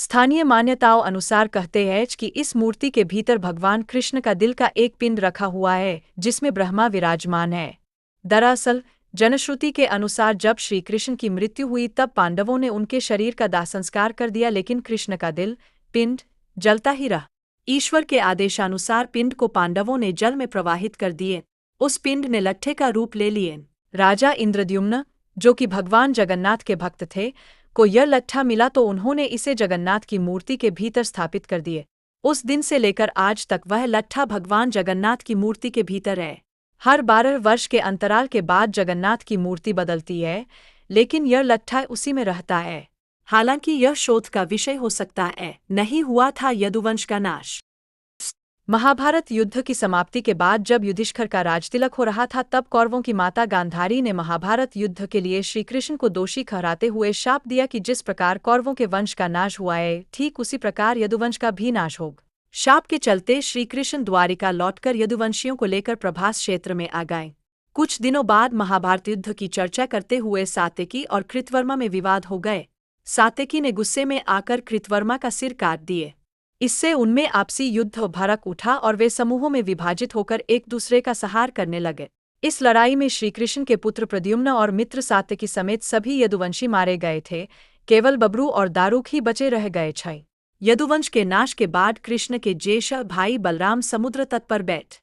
स्थानीय मान्यताओं अनुसार कहते हैं कि इस मूर्ति के भीतर भगवान कृष्ण का दिल का एक पिंड रखा हुआ है, जिसमें ब्रह्मा विराजमान है। दरअसल, जनश्रुति के अनुसार जब श्री कृष्ण की मृत्यु हुई तब पांडवों ने उनके शरीर का दाह संस्कार कर दिया, लेकिन कृष्ण का दिल, पिंड, जलता ही रहा। ईश्वर के आदेशानुसार पिंड को पांडवों ने जल में प्रवाहित कर दिए। उस पिंड ने लट्ठे का रूप ले लिए। राजा इंद्रद्युम्न, जो कि भगवान जगन्नाथ के भक्त थे, को यह लट्ठा मिला तो उन्होंने इसे जगन्नाथ की मूर्ति के भीतर स्थापित कर दिए। उस दिन से लेकर आज तक वह लट्ठा भगवान जगन्नाथ की मूर्ति के भीतर है। हर 12 वर्ष के अंतराल के बाद जगन्नाथ की मूर्ति बदलती है, लेकिन यह लट्ठा उसी में रहता है। हालांकि यह शोध का विषय हो सकता है, नहीं हुआ था यदुवंश का नाश। महाभारत युद्ध की समाप्ति के बाद जब युधिष्ठिर का राजतिलक हो रहा था, तब कौरवों की माता गांधारी ने महाभारत युद्ध के लिए श्रीकृष्ण को दोषी ठहराते हुए शाप दिया कि जिस प्रकार कौरवों के वंश का नाश हुआ है, ठीक उसी प्रकार यदुवंश का भी नाश होगा। शाप के चलते श्रीकृष्ण द्वारिका लौटकर यदुवंशियों को लेकर प्रभास क्षेत्र में आ गए। कुछ दिनों बाद महाभारत युद्ध की चर्चा करते हुए सात्यकी और कृतवर्मा में विवाद हो गए। सात्यकी ने गुस्से में आकर कृतवर्मा का सिर काट दिए। इससे उनमें आपसी युद्ध भड़क उठा और वे समूहों में विभाजित होकर एक दूसरे का संहार करने लगे। इस लड़ाई में श्रीकृष्ण के पुत्र प्रद्युम्न और मित्र सात्यकी समेत सभी यदुवंशी मारे गए थे। केवल बब्रू और दारुक ही बचे रह गए थे। यदुवंश के नाश के बाद कृष्ण के ज्येष्ठ भाई बलराम समुद्र तट पर बैठ